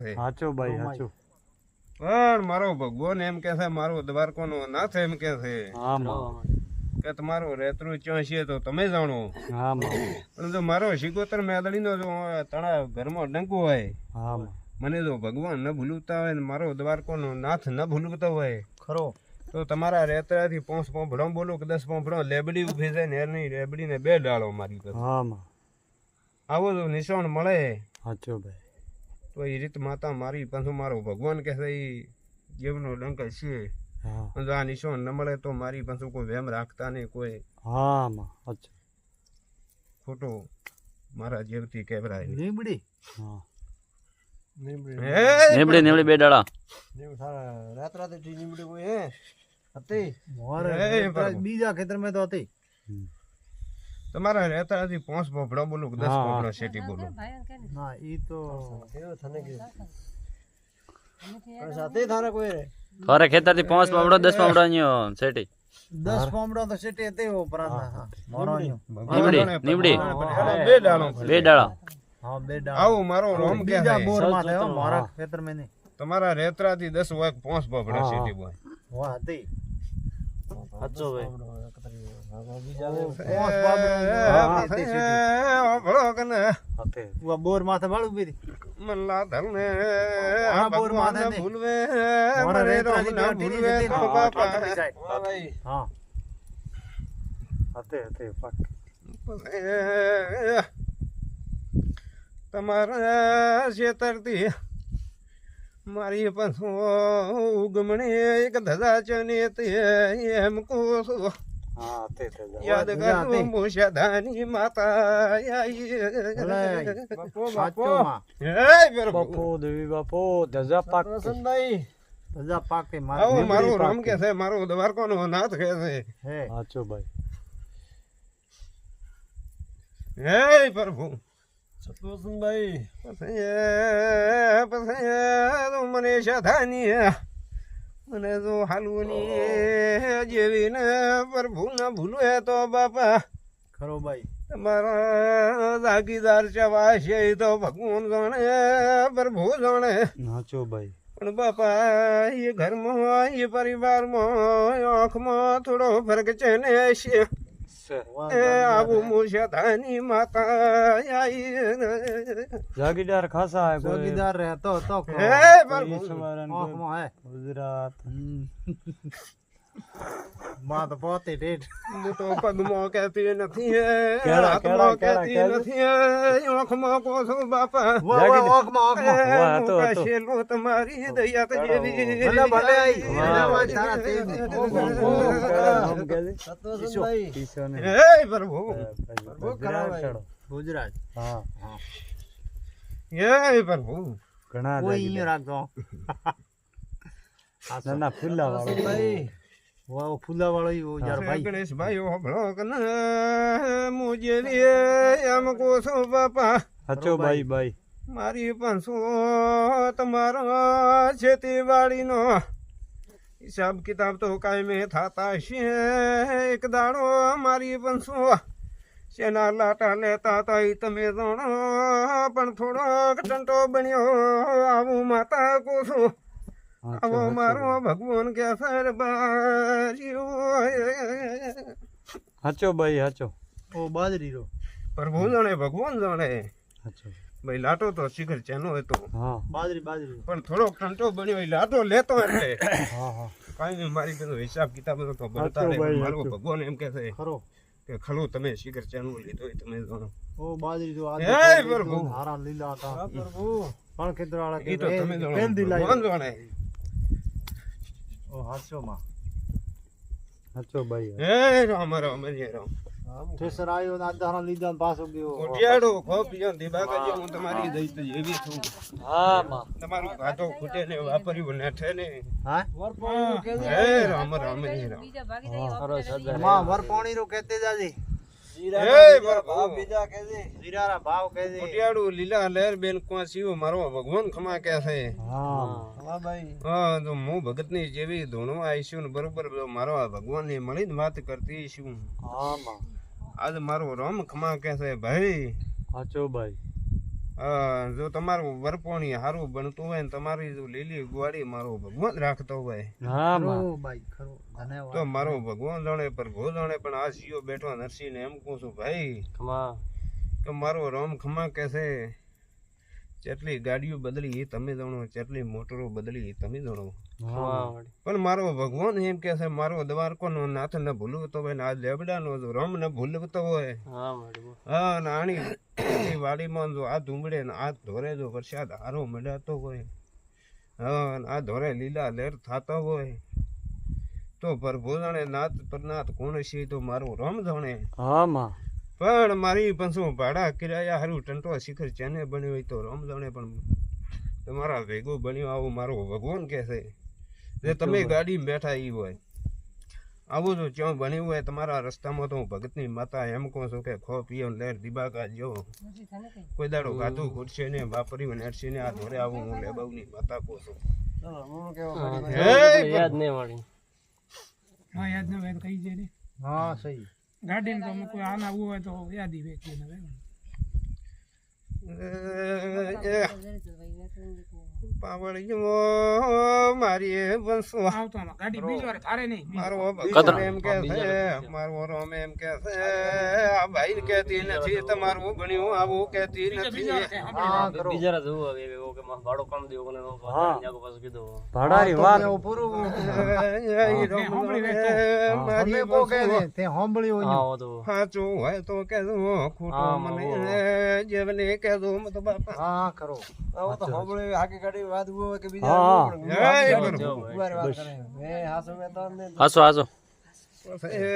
સાચો ભાઈ સાચો. પણ મારો ભગવાન એમ કે છે, મારો દ્વારકાનો નાથ એમ કે છે હા માં. કે તમારું રેતરું ક્યાં છે તો તમે જાણો. હા માં. પણ જો મારો શિકોતર મેદડીનો જો તણા ઘરમાં ડંકો હોય, હા માં. મને જો ભગવાન ન ભૂલતા હોય ને મારો દ્વારકાનો નાથ ન ભૂલતો હોય ખરો. તો તમારા રેતરાથી 5 પોંભડો બોલો કે 10 પોંભડો લેબડી ઉભી જાય ને એની લેબડીને 2 ડાળો મારી કરો. હા માં. આવો જો નિશાન મળે સાચો ભાઈ. તો એ રીત માતા મારી પાછું મારો ભગવાન કે છે એ જીવનો ડંક છે. હા. જો આ નિશાન ન મળે તો મારી પાછું કોઈ વેમ રાખતા નહીં, કોઈ હા માં. સાચો. ખોટો મારા જીવથી કેવરાય નહીં. લીમડી. હા. નીમડી નીમડી 2 ડાળા બીજા ખેતરમાં તો હતી. તમારા રહેતાથી 5 પોંભડો બોલું કે 10 પોંભડો શેટી બોલું. ના ઈ તો તારે ખેતરથી 5 પાવડો 10 પાવડો ન્યો સેટી 10 પોમડો તો સેટે તેવો પ્રાર્થના મોરોણ્યો. નીમડી નીમડી 2 ડાળો 2 ડાળા. હા 2 ડા. આવું મારો રોમ કે બીજા છે. બોર માં થયો મારા ખેતરમાં નહીં. તમારા રેતરાથી 10 હોય 5 પોંભડો શેટી બોય. વાહ હતી. સાચો ભાઈ. બોર માથે વાળું બીધી મલ્લા ધરને આ બોર માથે નહીં. ભૂલવે મારા મરે રોમ રેતરાથી ના ઢીલી ભૂલવે હતી તો ને, બાપા. પકડી જાય. હા હતી હતી પાક. તમારા ખેતરથી મારી પાછું ઉગમણી એક ધજા ચની એમ કહું છું. હા હતી હતી. યાદ કરું મુશાદાની માતા સાચો માં. બાપો દેવી બાપો ધજા પાક ધજા પાક કે આવું મારું રામ કે છે, મારો દ્વારકાનો નાથ કે છે. હે સાચો ભાઈ. હે પ્રભુ સતોષભાઈ પછી મને સાધાની મને જો હાલવાની જેવી ને પ્રભુ ના ભૂલવે તો બાપા ખરો ભાઈ. તમારા જાગીદાર ચવા છે તો ભગવાન જાણે, પ્રભુ જાણે. સાચો ભાઈ. પણ બાપા એ ઘરમાં એ પરિવારમાં આંખમાં થોડો ફરક છે ને છે. આવું મુશાદાની માતા જાગીદાર ખાસા હે. જાગીદાર રહેતો તો હે પ્રભુ ગુજરાત માં તો પોતે ઠેઠ હું તો પગમાં કહેતી નથી, હાથમાં કહેતી નથી, આંખમાં કહો છો બાપા. શેલો તમારી દયા તો જેવી. હે પ્રભુ ગુજરાત. હા હે પ્રભુ ઘણા રાખજો. ના ફૂલા વાળો વાહ ફૂલા વાળો યાર ભાઈ. ગણેશ ભાઈ હોબળો કને મુજેવી એમ કહો છો બાપા. સાચો ભાઈ ભાઈ. મારી પાંચસો તમારો ખેતીવાડીનો હિસાબ કિતાબ તો કાયમે થતા છે. એક દાડો મારી પાંચસો શેના લાટા લેતા હતા એ તમે જાણો, પણ થોડોક ટંટો બન્યો. આવું માતા કહું છું. આવો મારો ભગવાન કે સર સાચો ભાઈ સાચો. ઓ બાજરી રો પ્રભુ જાણે ભગવાન જાણે. સાચો ભાઈ લાટો તો શિખર ચેનો હતો. હા બાજરી બાજરી. પણ થોડોક ટંટો બન્યો એ લાટો લેતો એટલે હા હા કાંઈ નહીં. મારી બધો હિસાબ કિતાબ તો બનતા રહે. મારો ભગવાન એમ કે છે ખરો કે ખલું તમે શિખર ચેનું લીધો એ તમે જાણો. ઓ બાજરી જો હે પ્રભુ હારા લીલા હતા પ્રભુ. પણ ખેતરવાળા એ તો તમે જાણો, ભગવાન જાણે. ઓ હાચો માં હાચો ભાઈ. હે રામ રામ હરે રામ. ઠેસર આવ્યો ને આધારા લીધા ને પાછો ગયો. કોટિયાડો ખોપિયો દિબાગા હું તમારી દઈત એવી છું. હા માં તમારું ઘાટો ખૂટે ને વાપર્યું નેઠે ને. હા હે રામ રામ હરે રામ. માં વર પાણી રો કહેતે જાજી. હે ભાવ બીજા કહેજે. જીરારા ભાવ કહેજે. કોટિયાડો લીલા લહેર બેન કોસીઓ મારો ભગવાન ખમા કે છે. હા હા ભાઈ. હા તો હું ભગતની જેવી ધૂણો આવીશું ને બરોબર મારો આ ભગવાનની મળીને વાત કરતી છું. હા માં આજ મારો રામ ખમા કે છે ભાઈ. સાચો ભાઈ. જો તમારું વરપોણી સારું બનતું હોય ને તમારી જો લીલી ગુવાડી મારો ભગવાન રાખતો હોય હા માં તો મારો ભગવાન જાણે પર ગો જાણે પણ આ સિયો બેઠો નરસિંહ ને એમ કહું છું ભાઈ કે મારો રામ ખમા કે છે જેટલી ગાડીઓ બદલી એ તમે જાણો જેટલી મોટરો બદલી એ તમે જાણો પણ મારો ભગવાન એમ કે છે મારો દ્વારકો નો નાથ ને ભૂલવતો હોય ને આ લેબડા નો જો રામ ને ભૂલવતો હોય હા નાની વાડીમાં જો આ ધૂમડે ને આ ધોરે જો વરસાદ હારો મંડાતો હોય હા આ ધોરે લીલા લહેર થતા હોય તો પ્રભુ જાણે નાથ પરનાથ કોણ છે તો મારો રામ જાણે હા માં પણ મારી પંસો ભાડા કિરાયા હારું ટંટો શિખર ચેને બન્યો હોય તો રામ જાણે પણ તમારા ભેગો બન્યો આવો મારો ભગવાન કે છે જે તમે ગાડી બેઠા ઈ હોય આવું જો ક્યાં બન્યું હોય તમારા રસ્તામાં તો હું ભગતની માતા એમ કહું છું કે ખો પીઓ લહેર દિબાકા જો કોઈ દાડો ગાધું ઘૂટશે ને વાપર્યું નેટશે ને આ ધોરે આવું હું લેબાવની માતા કહું છું યાદ નહીં મળી હા યાદ ન હોય કઈ જાય હા સહી ગાડી તો કોઈ આના આવું હોય તો યાદ ઈ વેચી ને પાવડિયો મારી બંસો આવતો ગાડી બીજી વાર થારે નહીં મારો ભગવાન એમ કે છે મારો રામ એમ કે છે આ ભાઈ કહેતી નથી તમારું બન્યું આવું કહેતી નથી બીજા જોવો હવે ઓકે માં ભાડો કામ દેવો કોને હા જાગો પાછું કીધું ભાડાની વાત પૂરું મારી કો કે તે સાંભળ્યું હા તો સાચું હોય તો કેજો ખોટું મને જેવને કેજો મત બાપા હા કરો આવો તો સાંભળ્યું આખી ગાડી વાત હોય કે હા બીજા વાત કરે એ હાસો મે તો હાસો હાસો એ